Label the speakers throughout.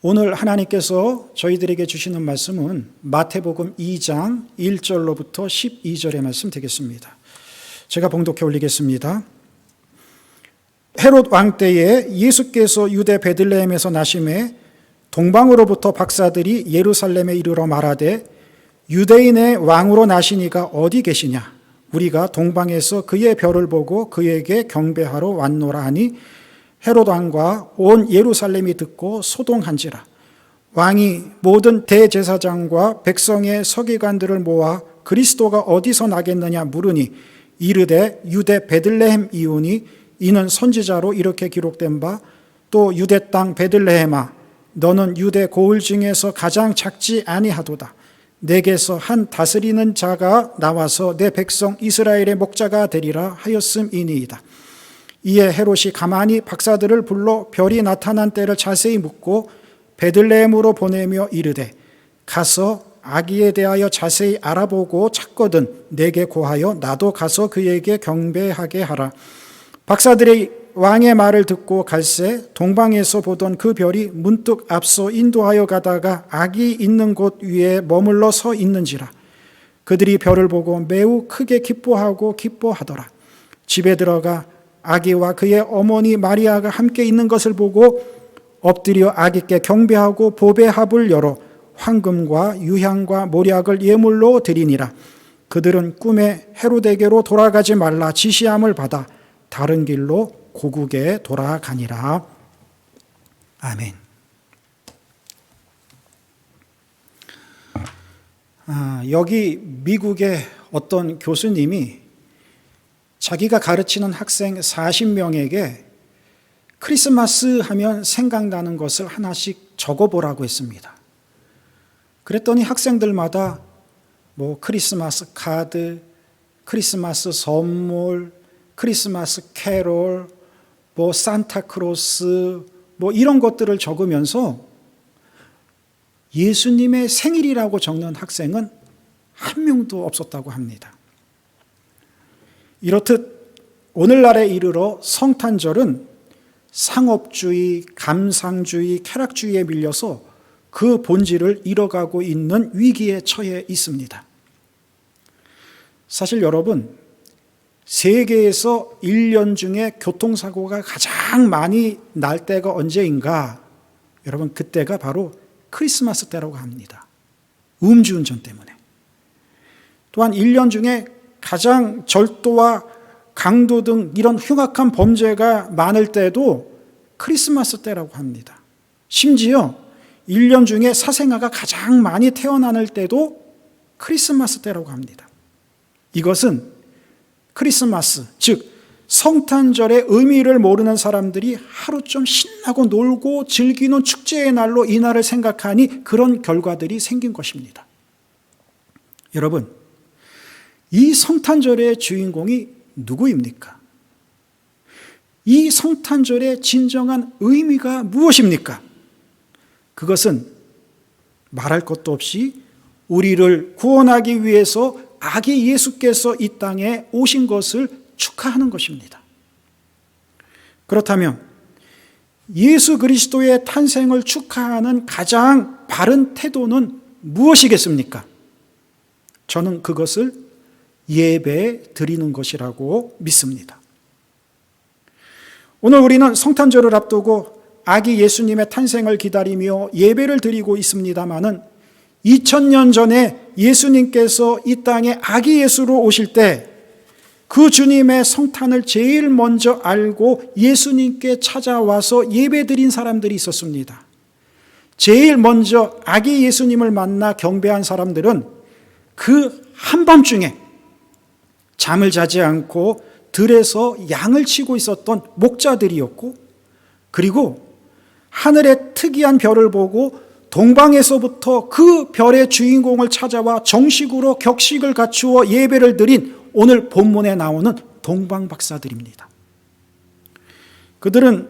Speaker 1: 오늘 하나님께서 저희들에게 주시는 말씀은 마태복음 2장 1절로부터 12절의 말씀 되겠습니다. 제가 봉독해 올리겠습니다. 헤롯 왕 때에 예수께서 유대 베들레헴에서 나심에 동방으로부터 박사들이 예루살렘에 이르러 말하되 유대인의 왕으로 나시니가 어디 계시냐? 우리가 동방에서 그의 별을 보고 그에게 경배하러 왔노라 하니 헤롯 왕과 온 예루살렘이 듣고 소동한지라. 왕이 모든 대제사장과 백성의 서기관들을 모아 그리스도가 어디서 나겠느냐 물으니 이르되 유대 베들레헴 이오니 이는 선지자로 이렇게 기록된 바 또 유대 땅 베들레헴아 너는 유대 고을 중에서 가장 작지 아니하도다. 내게서 한 다스리는 자가 나와서 내 백성 이스라엘의 목자가 되리라 하였음이니이다. 이에 헤롯이 가만히 박사들을 불러 별이 나타난 때를 자세히 묻고 베들레헴으로 보내며 이르되 가서 아기에 대하여 자세히 알아보고 찾거든 내게 고하여 나도 가서 그에게 경배하게 하라. 박사들의 왕의 말을 듣고 갈새 동방에서 보던 그 별이 문득 앞서 인도하여 가다가 아기 있는 곳 위에 머물러 서 있는지라. 그들이 별을 보고 매우 크게 기뻐하더라. 집에 들어가 아기와 그의 어머니 마리아가 함께 있는 것을 보고 엎드려 아기께 경배하고 보배합을 열어 황금과 유향과 모략을 예물로 드리니라. 그들은 꿈에 헤롯에게로 돌아가지 말라 지시함을 받아 다른 길로 고국에 돌아가니라. 아멘. 여기 미국의 어떤 교수님이 자기가 가르치는 학생 40명에게 크리스마스 하면 생각나는 것을 하나씩 적어보라고 했습니다. 그랬더니 학생들마다 크리스마스 카드, 크리스마스 선물, 크리스마스 캐롤, 산타크로스 이런 것들을 적으면서 예수님의 생일이라고 적는 학생은 한 명도 없었다고 합니다. 이렇듯 오늘날에 이르러 성탄절은 상업주의, 감상주의, 쾌락주의에 밀려서 그 본질을 잃어가고 있는 위기에 처해 있습니다. 사실 여러분, 세계에서 1년 중에 교통사고가 가장 많이 날 때가 언제인가? 여러분, 그때가 바로 크리스마스 때라고 합니다. 음주운전 때문에. 또한 1년 중에 가장 절도와 강도 등 이런 흉악한 범죄가 많을 때도 크리스마스 때라고 합니다. 심지어 1년 중에 사생아가 가장 많이 태어날 때도 크리스마스 때라고 합니다. 이것은 크리스마스, 즉 성탄절의 의미를 모르는 사람들이 하루 좀 신나고 놀고 즐기는 축제의 날로 이 날을 생각하니 그런 결과들이 생긴 것입니다. 여러분, 이 성탄절의 주인공이 누구입니까? 이 성탄절의 진정한 의미가 무엇입니까? 그것은 말할 것도 없이 우리를 구원하기 위해서 아기 예수께서 이 땅에 오신 것을 축하하는 것입니다. 그렇다면 예수 그리스도의 탄생을 축하하는 가장 바른 태도는 무엇이겠습니까? 저는 그것을 예배 드리는 것이라고 믿습니다. 오늘 우리는 성탄절을 앞두고 아기 예수님의 탄생을 기다리며 예배를 드리고 있습니다마는 2000년 전에 예수님께서 이 땅에 아기 예수로 오실 때 그 주님의 성탄을 제일 먼저 알고 예수님께 찾아와서 예배드린 사람들이 있었습니다. 제일 먼저 아기 예수님을 만나 경배한 사람들은 그 한밤중에 잠을 자지 않고 들에서 양을 치고 있었던 목자들이었고, 그리고 하늘의 특이한 별을 보고 동방에서부터 그 별의 주인공을 찾아와 정식으로 격식을 갖추어 예배를 드린 오늘 본문에 나오는 동방박사들입니다. 그들은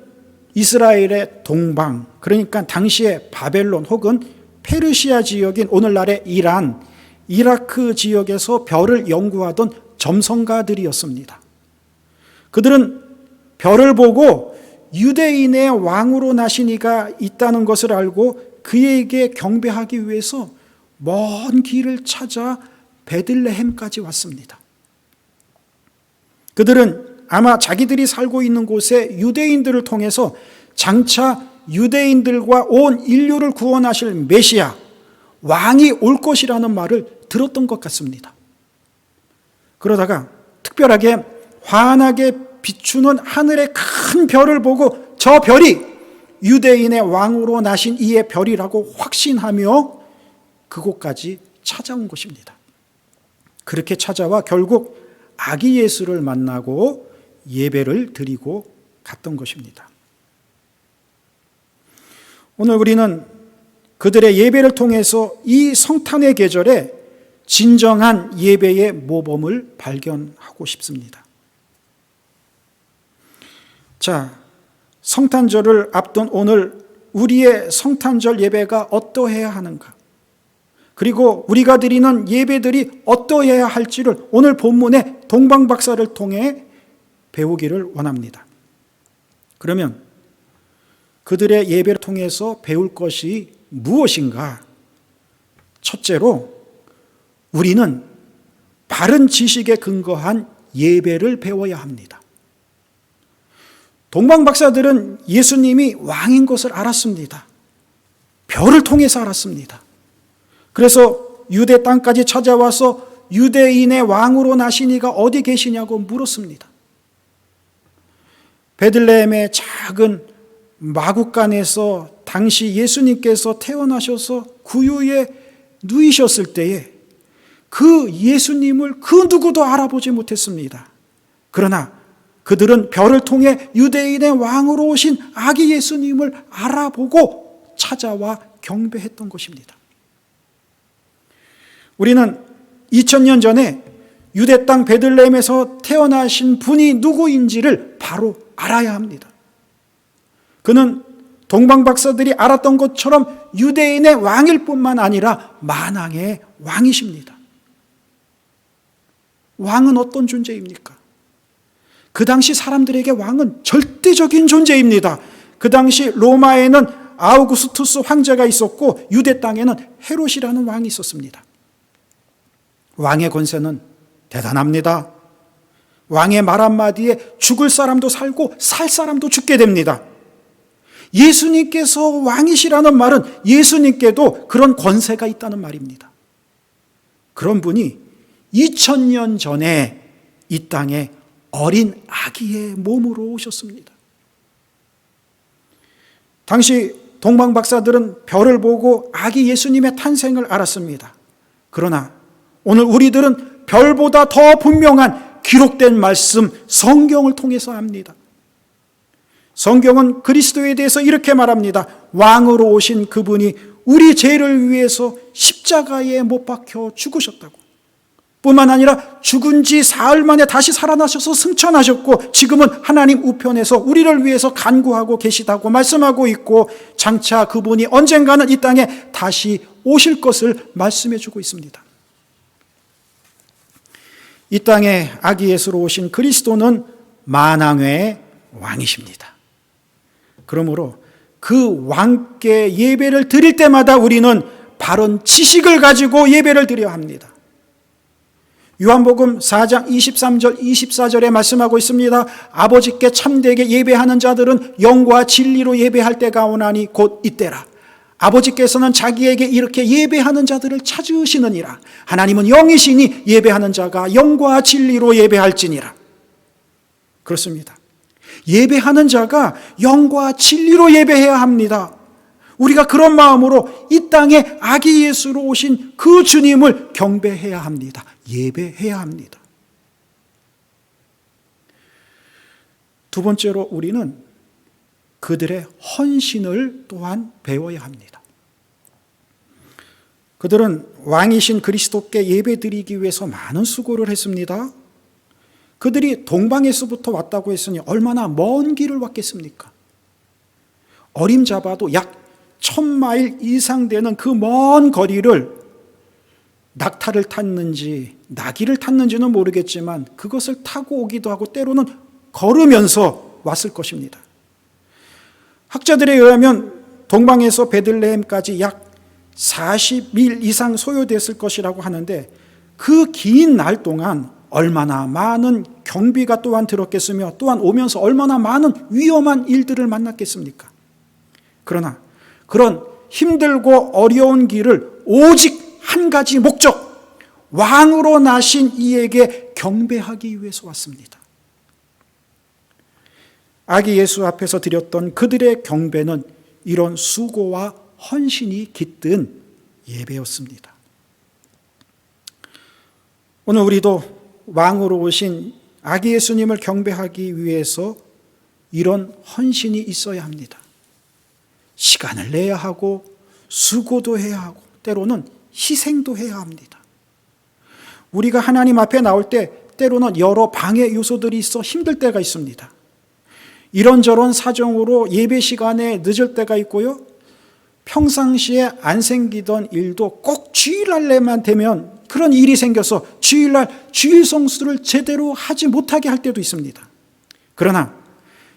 Speaker 1: 이스라엘의 동방, 그러니까 당시의 바벨론 혹은 페르시아 지역인 오늘날의 이란, 이라크 지역에서 별을 연구하던 점성가들이었습니다. 그들은 별을 보고 유대인의 왕으로 나신 이가 있다는 것을 알고 그에게 경배하기 위해서 먼 길을 찾아 베들레헴까지 왔습니다. 그들은 아마 자기들이 살고 있는 곳에 유대인들을 통해서 장차 유대인들과 온 인류를 구원하실 메시아, 왕이 올 것이라는 말을 들었던 것 같습니다. 그러다가 특별하게 환하게 비추는 하늘의 큰 별을 보고 저 별이 유대인의 왕으로 나신 이의 별이라고 확신하며 그곳까지 찾아온 것입니다. 그렇게 찾아와 결국 아기 예수를 만나고 예배를 드리고 갔던 것입니다. 오늘 우리는 그들의 예배를 통해서 이 성탄의 계절에 진정한 예배의 모범을 발견하고 싶습니다. 자, 성탄절을 앞둔 오늘 우리의 성탄절 예배가 어떠해야 하는가? 그리고 우리가 드리는 예배들이 어떠해야 할지를 오늘 본문의 동방박사를 통해 배우기를 원합니다. 그러면 그들의 예배를 통해서 배울 것이 무엇인가? 첫째로 우리는 바른 지식에 근거한 예배를 배워야 합니다. 동방박사들은 예수님이 왕인 것을 알았습니다. 별을 통해서 알았습니다. 그래서 유대 땅까지 찾아와서 유대인의 왕으로 나신 이가 어디 계시냐고 물었습니다. 베들레헴의 작은 마구간에서 당시 예수님께서 태어나셔서 구유에 누이셨을 때에 그 예수님을 그 누구도 알아보지 못했습니다. 그러나 그들은 별을 통해 유대인의 왕으로 오신 아기 예수님을 알아보고 찾아와 경배했던 것입니다. 우리는 2000년 전에 유대 땅 베들레헴에서 태어나신 분이 누구인지를 바로 알아야 합니다. 그는 동방박사들이 알았던 것처럼 유대인의 왕일 뿐만 아니라 만왕의 왕이십니다. 왕은 어떤 존재입니까? 그 당시 사람들에게 왕은 절대적인 존재입니다. 그 당시 로마에는 아우구스투스 황제가 있었고 유대 땅에는 헤롯이라는 왕이 있었습니다. 왕의 권세는 대단합니다. 왕의 말 한마디에 죽을 사람도 살고 살 사람도 죽게 됩니다. 예수님께서 왕이시라는 말은 예수님께도 그런 권세가 있다는 말입니다. 그런 분이 2000년 전에 이 땅에 어린 아기의 몸으로 오셨습니다. 당시 동방박사들은 별을 보고 아기 예수님의 탄생을 알았습니다. 그러나 오늘 우리들은 별보다 더 분명한 기록된 말씀 성경을 통해서 압니다. 성경은 그리스도에 대해서 이렇게 말합니다. 왕으로 오신 그분이 우리 죄를 위해서 십자가에 못 박혀 죽으셨다고. 뿐만 아니라 죽은 지 사흘 만에 다시 살아나셔서 승천하셨고 지금은 하나님 우편에서 우리를 위해서 간구하고 계시다고 말씀하고 있고 장차 그분이 언젠가는 이 땅에 다시 오실 것을 말씀해 주고 있습니다. 이 땅에 아기 예수로 오신 그리스도는 만왕의 왕이십니다. 그러므로 그 왕께 예배를 드릴 때마다 우리는 바른 지식을 가지고 예배를 드려야 합니다. 요한복음 4장 23절 24절에 말씀하고 있습니다. 아버지께 참되게 예배하는 자들은 영과 진리로 예배할 때가 오나니 곧 이때라. 아버지께서는 자기에게 이렇게 예배하는 자들을 찾으시느니라. 하나님은 영이시니 예배하는 자가 영과 진리로 예배할지니라. 그렇습니다. 예배하는 자가 영과 진리로 예배해야 합니다. 우리가 그런 마음으로 이 땅에 아기 예수로 오신 그 주님을 경배해야 합니다. 예배해야 합니다. 두 번째로 우리는 그들의 헌신을 또한 배워야 합니다. 그들은 왕이신 그리스도께 예배드리기 위해서 많은 수고를 했습니다. 그들이 동방에서부터 왔다고 했으니 얼마나 먼 길을 왔겠습니까? 어림잡아도 약 1000마일 이상 되는 그 먼 거리를 낙타를 탔는지 나귀를 탔는지는 모르겠지만 그것을 타고 오기도 하고 때로는 걸으면서 왔을 것입니다. 학자들에 의하면 동방에서 베들레헴까지 약 40일 이상 소요됐을 것이라고 하는데, 그 긴 날 동안 얼마나 많은 경비가 또한 들었겠으며, 또한 오면서 얼마나 많은 위험한 일들을 만났겠습니까? 그러나 그런 힘들고 어려운 길을 오직 한 가지 목적, 왕으로 나신 이에게 경배하기 위해서 왔습니다. 아기 예수 앞에서 드렸던 그들의 경배는 이런 수고와 헌신이 깃든 예배였습니다. 오늘 우리도 왕으로 오신 아기 예수님을 경배하기 위해서 이런 헌신이 있어야 합니다. 시간을 내야 하고, 수고도 해야 하고, 때로는 희생도 해야 합니다. 우리가 하나님 앞에 나올 때 때로는 여러 방해 요소들이 있어 힘들 때가 있습니다. 이런저런 사정으로 예배 시간에 늦을 때가 있고요, 평상시에 안 생기던 일도 꼭 주일날에만 되면 그런 일이 생겨서 주일날 주일 성수를 제대로 하지 못하게 할 때도 있습니다. 그러나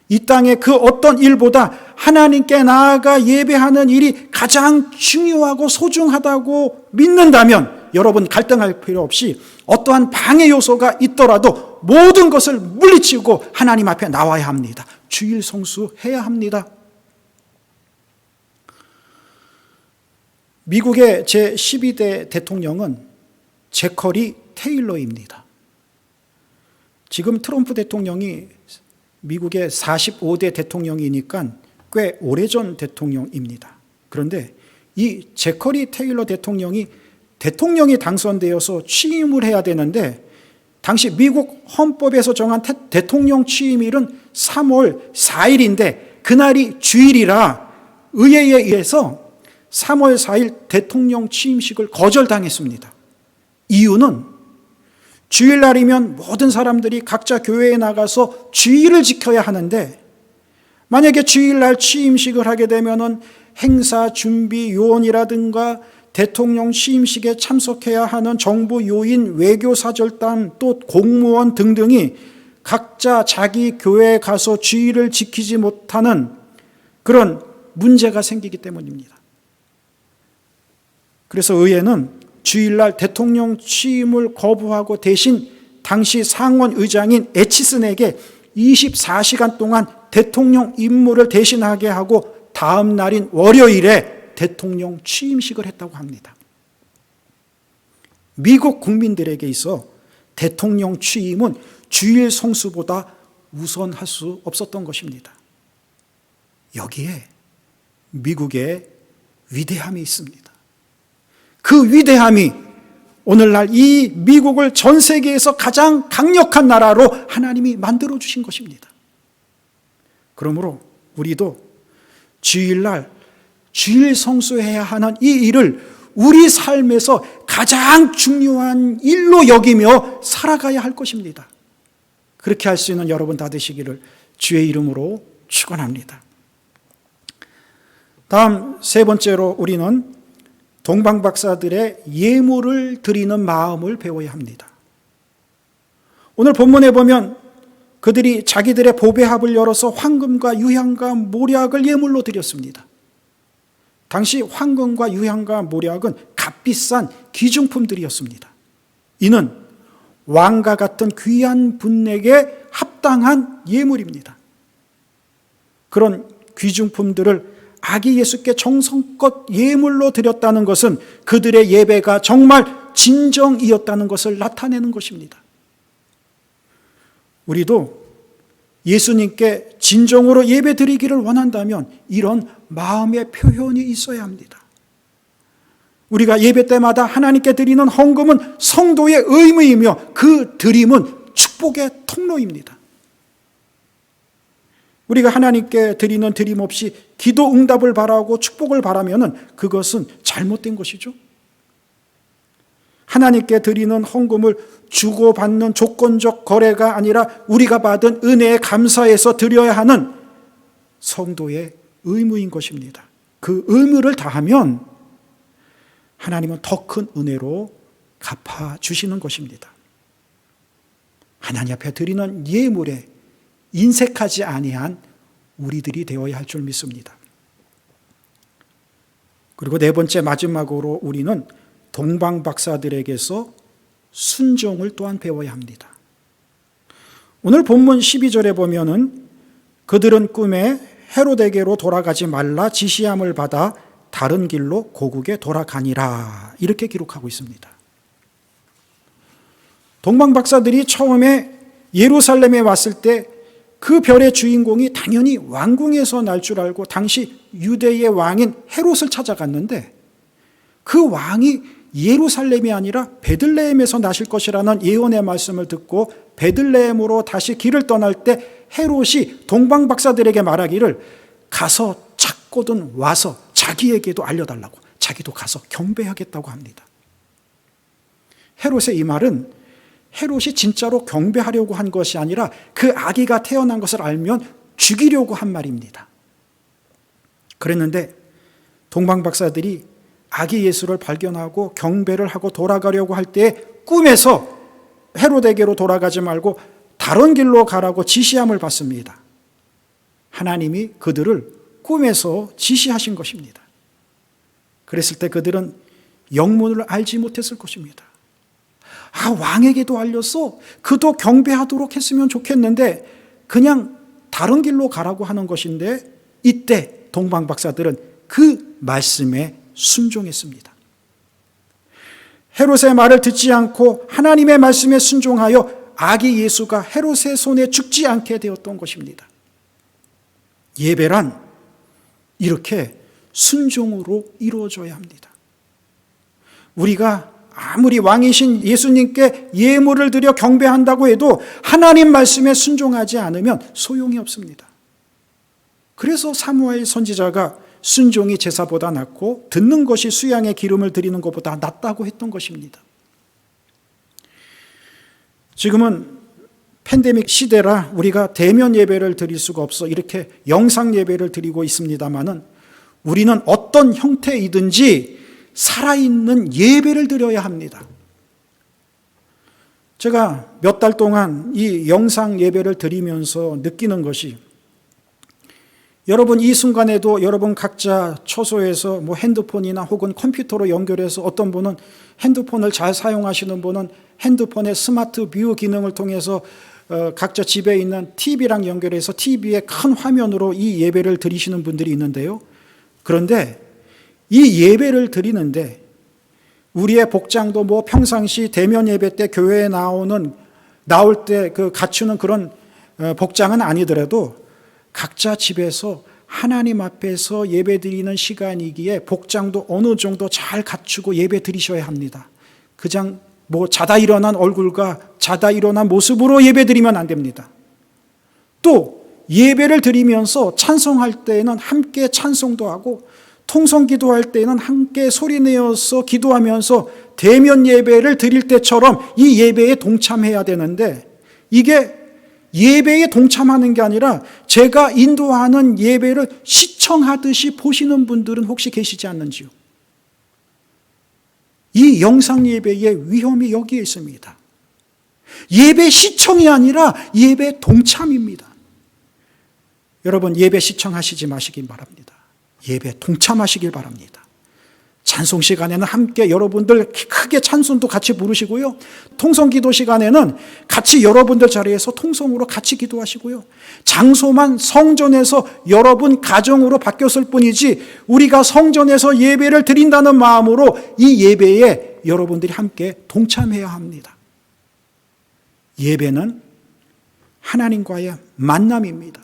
Speaker 1: 이 땅의 그 어떤 일보다 하나님께 나아가 예배하는 일이 가장 중요하고 소중하다고 믿는다면, 여러분 갈등할 필요 없이 어떠한 방해 요소가 있더라도 모든 것을 물리치고 하나님 앞에 나와야 합니다. 주일 성수해야 합니다. 미국의 제12대 대통령은 제커리 테일러입니다. 지금 트럼프 대통령이 미국의 45대 대통령이니까 꽤 오래전 대통령입니다. 그런데 이 제커리 테일러 대통령이 당선되어서 취임을 해야 되는데, 당시 미국 헌법에서 정한 대통령 취임일은 3월 4일인데 그날이 주일이라 의회에 의해서 3월 4일 대통령 취임식을 거절당했습니다. 이유는 주일날이면 모든 사람들이 각자 교회에 나가서 주일을 지켜야 하는데, 만약에 주일날 취임식을 하게 되면은 행사 준비 요원이라든가 대통령 취임식에 참석해야 하는 정부 요인, 외교사절단, 또 공무원 등등이 각자 자기 교회에 가서 주일을 지키지 못하는 그런 문제가 생기기 때문입니다. 그래서 의회는 주일날 대통령 취임을 거부하고 대신 당시 상원 의장인 애치슨에게 24시간 동안 대통령 임무를 대신하게 하고 다음 날인 월요일에 대통령 취임식을 했다고 합니다. 미국 국민들에게 있어 대통령 취임은 주일 성수보다 우선할 수 없었던 것입니다. 여기에 미국의 위대함이 있습니다. 그 위대함이 오늘날 이 미국을 전 세계에서 가장 강력한 나라로 하나님이 만들어 주신 것입니다. 그러므로 우리도 주일날 주일 성수해야 하는 이 일을 우리 삶에서 가장 중요한 일로 여기며 살아가야 할 것입니다. 그렇게 할 수 있는 여러분 다 되시기를 주의 이름으로 축원합니다. 다음 세 번째로 우리는 동방 박사들의 예물을 드리는 마음을 배워야 합니다. 오늘 본문에 보면 그들이 자기들의 보배합을 열어서 황금과 유향과 모략을 예물로 드렸습니다. 당시 황금과 유향과 모략은 값비싼 귀중품들이었습니다. 이는 왕과 같은 귀한 분에게 합당한 예물입니다. 그런 귀중품들을 아기 예수께 정성껏 예물로 드렸다는 것은 그들의 예배가 정말 진정이었다는 것을 나타내는 것입니다. 우리도 예수님께 진정으로 예배 드리기를 원한다면 이런 마음의 표현이 있어야 합니다. 우리가 예배 때마다 하나님께 드리는 헌금은 성도의 의무이며 그 드림은 축복의 통로입니다. 우리가 하나님께 드리는 드림 없이 기도 응답을 바라고 축복을 바라면 그것은 잘못된 것이죠. 하나님께 드리는 헌금을 주고받는 조건적 거래가 아니라 우리가 받은 은혜에 감사해서 드려야 하는 성도의 의무인 것입니다. 그 의무를 다하면 하나님은 더 큰 은혜로 갚아주시는 것입니다. 하나님 앞에 드리는 예물에 인색하지 아니한 우리들이 되어야 할 줄 믿습니다. 그리고 네 번째 마지막으로 우리는 동방 박사들에게서 순종을 또한 배워야 합니다. 오늘 본문 12절에 보면은 그들은 꿈에 헤로데게로 돌아가지 말라 지시함을 받아 다른 길로 고국에 돌아가니라 이렇게 기록하고 있습니다. 동방 박사들이 처음에 예루살렘에 왔을 때 그 별의 주인공이 당연히 왕궁에서 날 줄 알고 당시 유대의 왕인 헤롯을 찾아갔는데 그 왕이 예루살렘이 아니라 베들레헴에서 나실 것이라는 예언의 말씀을 듣고 베들레헴으로 다시 길을 떠날 때 헤롯이 동방 박사들에게 말하기를 가서 찾거든 와서 자기에게도 알려달라고, 자기도 가서 경배하겠다고 합니다. 헤롯의 이 말은 헤롯이 진짜로 경배하려고 한 것이 아니라 그 아기가 태어난 것을 알면 죽이려고 한 말입니다. 그랬는데 동방 박사들이 아기 예수를 발견하고 경배를 하고 돌아가려고 할 때 꿈에서 헤롯에게로 돌아가지 말고 다른 길로 가라고 지시함을 받습니다. 하나님이 그들을 꿈에서 지시하신 것입니다. 그랬을 때 그들은 영문을 알지 못했을 것입니다. 왕에게도 알렸어. 그도 경배하도록 했으면 좋겠는데 그냥 다른 길로 가라고 하는 것인데 이때 동방 박사들은 그 말씀에 순종했습니다. 헤롯의 말을 듣지 않고 하나님의 말씀에 순종하여 아기 예수가 헤롯의 손에 죽지 않게 되었던 것입니다. 예배란 이렇게 순종으로 이루어져야 합니다. 우리가 아무리 왕이신 예수님께 예물을 드려 경배한다고 해도 하나님 말씀에 순종하지 않으면 소용이 없습니다. 그래서 사무엘 선지자가 순종이 제사보다 낫고 듣는 것이 수양의 기름을 드리는 것보다 낫다고 했던 것입니다. 지금은 팬데믹 시대라 우리가 대면 예배를 드릴 수가 없어 이렇게 영상 예배를 드리고 있습니다마는 우리는 어떤 형태이든지 살아있는 예배를 드려야 합니다. 제가 몇 달 동안 이 영상 예배를 드리면서 느끼는 것이 여러분 이 순간에도 여러분 각자 처소에서 핸드폰이나 혹은 컴퓨터로 연결해서 어떤 분은 핸드폰을 잘 사용하시는 분은 핸드폰의 스마트 뷰 기능을 통해서 각자 집에 있는 TV랑 연결해서 TV의 큰 화면으로 이 예배를 드리시는 분들이 있는데요. 그런데 이 예배를 드리는데 우리의 복장도 평상시 대면 예배 때 교회에 나올 때 그 갖추는 그런 복장은 아니더라도 각자 집에서 하나님 앞에서 예배 드리는 시간이기에 복장도 어느 정도 잘 갖추고 예배 드리셔야 합니다. 그냥 자다 일어난 얼굴과 자다 일어난 모습으로 예배 드리면 안 됩니다. 또 예배를 드리면서 찬송할 때에는 함께 찬송도 하고 통성 기도할 때는 함께 소리내어서 기도하면서 대면 예배를 드릴 때처럼 이 예배에 동참해야 되는데 이게 예배에 동참하는 게 아니라 제가 인도하는 예배를 시청하듯이 보시는 분들은 혹시 계시지 않는지요? 이 영상 예배의 위험이 여기에 있습니다. 예배 시청이 아니라 예배 동참입니다. 여러분 예배 시청하시지 마시기 바랍니다. 예배 동참하시길 바랍니다. 찬송 시간에는 함께 여러분들 크게 찬송도 같이 부르시고요. 통성 기도 시간에는 같이 여러분들 자리에서 통성으로 같이 기도하시고요. 장소만 성전에서 여러분 가정으로 바뀌었을 뿐이지 우리가 성전에서 예배를 드린다는 마음으로 이 예배에 여러분들이 함께 동참해야 합니다. 예배는 하나님과의 만남입니다.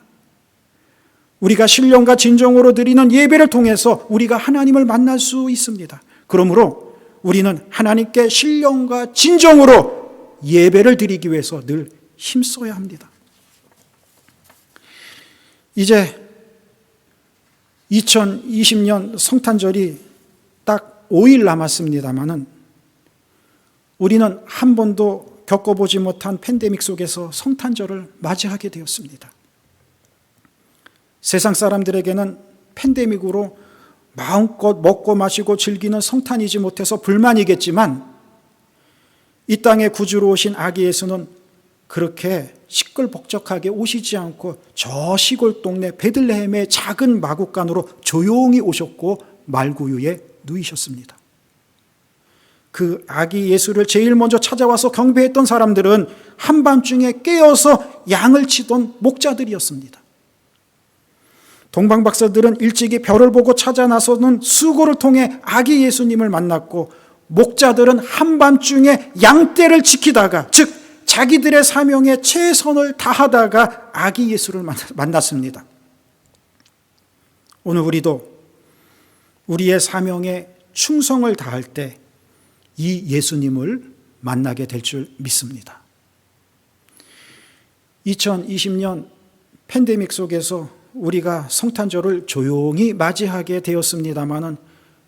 Speaker 1: 우리가 신령과 진정으로 드리는 예배를 통해서 우리가 하나님을 만날 수 있습니다. 그러므로 우리는 하나님께 신령과 진정으로 예배를 드리기 위해서 늘 힘써야 합니다. 이제 2020년 성탄절이 딱 5일 남았습니다마는 우리는 한 번도 겪어보지 못한 팬데믹 속에서 성탄절을 맞이하게 되었습니다. 세상 사람들에게는 팬데믹으로 마음껏 먹고 마시고 즐기는 성탄이지 못해서 불만이겠지만 이 땅에 구주로 오신 아기 예수는 그렇게 시끌벅적하게 오시지 않고 저 시골 동네 베들레헴의 작은 마국간으로 조용히 오셨고 말구유에 누이셨습니다. 그 아기 예수를 제일 먼저 찾아와서 경배했던 사람들은 한밤중에 깨어서 양을 치던 목자들이었습니다. 동방박사들은 일찍이 별을 보고 찾아 나서는 수고를 통해 아기 예수님을 만났고, 목자들은 한밤중에 양떼를 지키다가, 즉 자기들의 사명에 최선을 다하다가 아기 예수를 만났습니다. 오늘 우리도 우리의 사명에 충성을 다할 때 이 예수님을 만나게 될 줄 믿습니다. 2020년 팬데믹 속에서 우리가 성탄절을 조용히 맞이하게 되었습니다마는,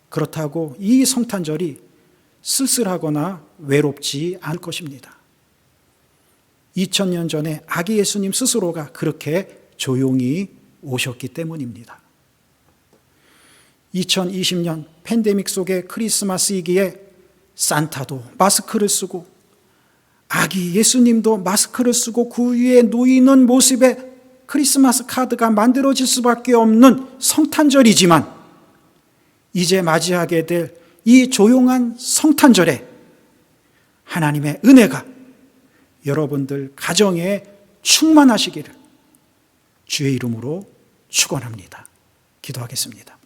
Speaker 1: 그렇다고 이 성탄절이 쓸쓸하거나 외롭지 않을 것입니다. 2000년 전에 아기 예수님 스스로가 그렇게 조용히 오셨기 때문입니다. 2020년 팬데믹 속의 크리스마스이기에 산타도 마스크를 쓰고 아기 예수님도 마스크를 쓰고 그 위에 놓이는 모습의 크리스마스 카드가 만들어질 수밖에 없는 성탄절이지만, 이제 맞이하게 될 이 조용한 성탄절에 하나님의 은혜가 여러분들 가정에 충만하시기를 주의 이름으로 축원합니다. 기도하겠습니다.